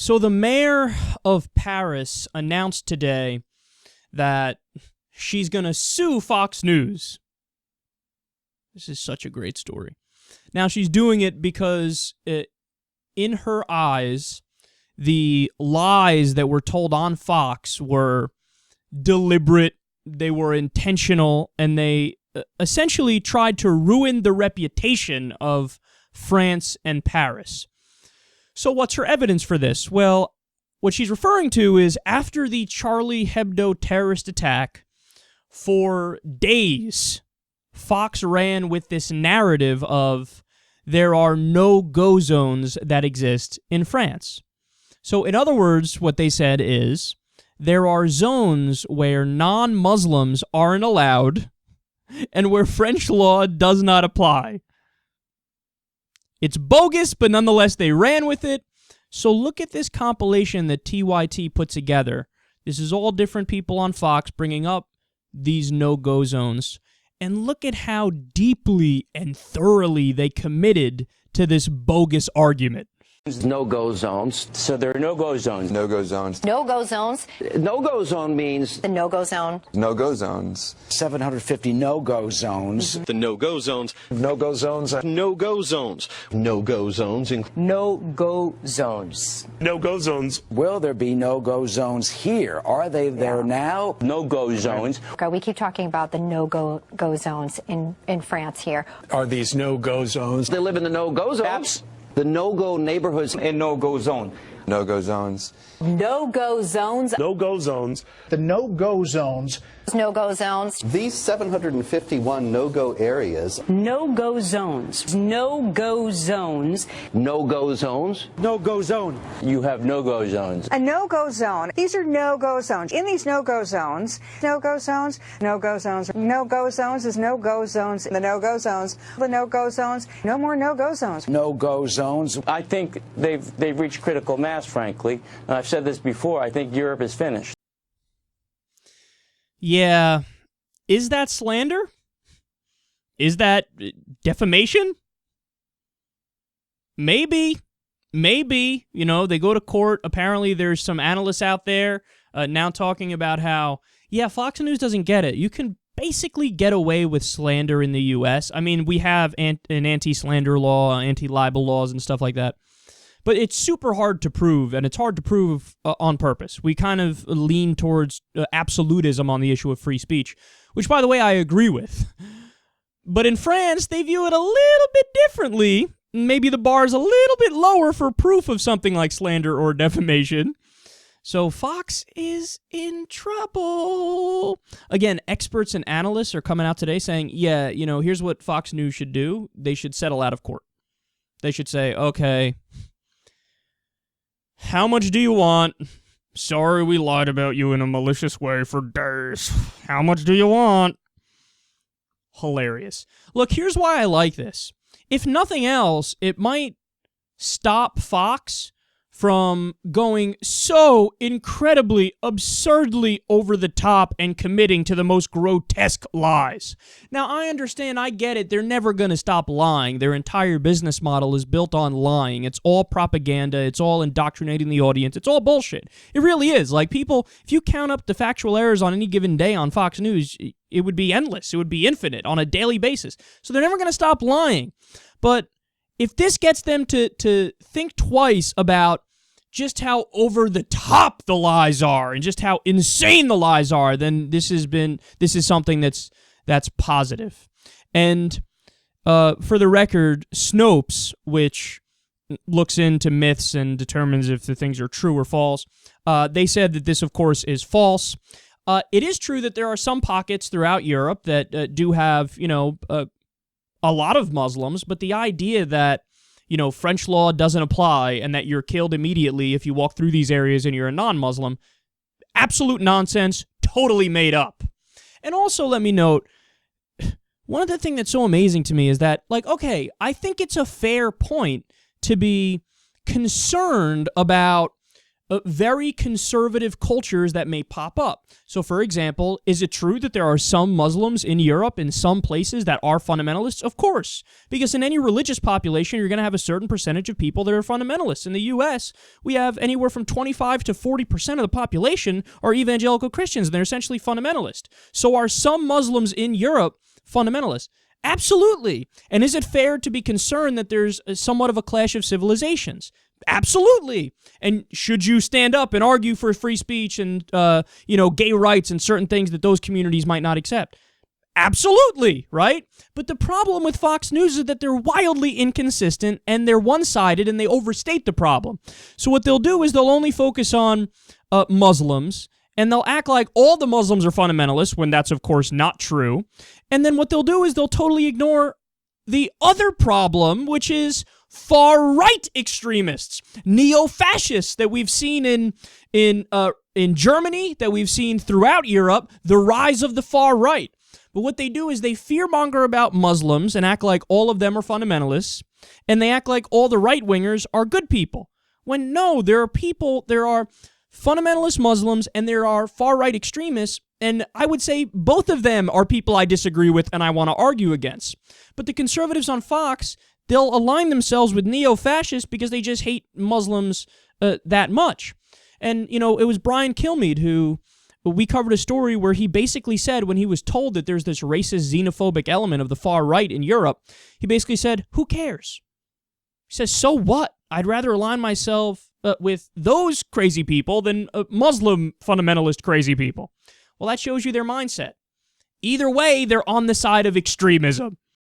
So the mayor of Paris announced today that she's going to sue Fox News. This is such a great story. Now, she's doing it because in her eyes, the lies that were told on Fox were deliberate, they were intentional, and they essentially tried to ruin the reputation of France and Paris. So what's her evidence for this? Well, what she's referring to is after the Charlie Hebdo terrorist attack, for days, Fox ran with this narrative of there are no-go zones that exist in France. So in other words, what they said is there are zones where non-Muslims aren't allowed and where French law does not apply. It's bogus, but nonetheless, they ran with it. So look at this compilation that TYT put together. This is all different people on Fox bringing up these no-go zones. And look at how deeply and thoroughly they committed to this bogus argument. No-go zones. So there are no-go zones. No-go zones. No-go zones. No-go zone means The no-go zone. No-go zones. 750 no-go zones. The no-go zones. No-go zones. No-go zones. No-go zones. no-go zones. No-go zones. Will there be no-go zones here? Are they there now? No-go zones. We keep talking about the no-go zones in France here. Are these no-go zones? They live in the no-go zones. The no-go neighborhoods and no-go zone. No-go zones. No-go zones. No-go zones. The no-go zones. No-go zones. These 751 no-go areas. No-go zones. No-go zones. No-go zones. No-go zone. You have no-go zones. A no-go zone. These are no-go zones. In these no-go zones, no-go zones, no-go zones, no-go zones is no-go zones. The no-go zones, the no-go zones, no more no-go zones. No-go zones. I think they've reached critical mass, frankly. I've said this before. I think Europe is finished. Yeah, is that slander? Is that defamation? Maybe. You know, they go to court. Apparently, there's some analysts out there now talking about how, yeah, Fox News doesn't get it. You can basically get away with slander in the U.S. I mean, we have an anti-slander law, anti-libel laws, and stuff like that. But it's super hard to prove, and it's hard to prove on purpose. We kind of lean towards absolutism on the issue of free speech, which, by the way, I agree with. But in France, they view it a little bit differently. Maybe the bar is a little bit lower for proof of something like slander or defamation. So Fox is in trouble. Again, experts and analysts are coming out today saying, yeah, you know, here's what Fox News should do. They should settle out of court. They should say, okay, how much do you want? Sorry we lied about you in a malicious way for days. How much do you want? Hilarious. Look, here's why I like this. If nothing else, it might stop Fox from going so incredibly, absurdly over the top and committing to the most grotesque lies. Now, I understand, I get it, they're never going to stop lying. Their entire business model is built on lying. It's all propaganda, it's all indoctrinating the audience, it's all bullshit. It really is. Like, people, if you count up the factual errors on any given day on Fox News, it would be endless, it would be infinite on a daily basis. So they're never going to stop lying. But if this gets them to think twice about just how over the top the lies are and just how insane the lies are, then this is something that's positive. And for the record, Snopes, which looks into myths and determines if the things are true or false, they said that this, of course, is false. It is true that there are some pockets throughout Europe that do have, you know, a lot of Muslims, but the idea that, you know, French law doesn't apply and that you're killed immediately if you walk through these areas and you're a non-Muslim, absolute nonsense, totally made up. And also, let me note, one of the things that's so amazing to me is that, like, okay, I think it's a fair point to be concerned about very conservative cultures that may pop up. So, for example, is it true that there are some Muslims in Europe, in some places, that are fundamentalists? Of course, because in any religious population, you're going to have a certain percentage of people that are fundamentalists. In the U.S., we have anywhere from 25 to 40% of the population are evangelical Christians, and they're essentially fundamentalist. So are some Muslims in Europe fundamentalists? Absolutely. And is it fair to be concerned that there's somewhat of a clash of civilizations? Absolutely. And should you stand up and argue for free speech and, gay rights and certain things that those communities might not accept? Absolutely, right? But the problem with Fox News is that they're wildly inconsistent and they're one-sided and they overstate the problem. So what they'll do is they'll only focus on Muslims, and they'll act like all the Muslims are fundamentalists when that's, of course, not true. And then what they'll do is they'll totally ignore the other problem, which is far-right extremists, neo-fascists that we've seen in Germany, that we've seen throughout Europe, the rise of the far right. But what they do is they fearmonger about Muslims and act like all of them are fundamentalists, and they act like all the right-wingers are good people. When no, there are fundamentalist Muslims and there are far-right extremists, and I would say both of them are people I disagree with and I want to argue against. But the conservatives on Fox, they'll align themselves with neo-fascists because they just hate Muslims that much. And, it was Brian Kilmeade who, we covered a story where he basically said when he was told that there's this racist, xenophobic element of the far right in Europe, he basically said, who cares? He says, so what? I'd rather align myself with those crazy people than Muslim fundamentalist crazy people. Well, that shows you their mindset. Either way, they're on the side of extremism.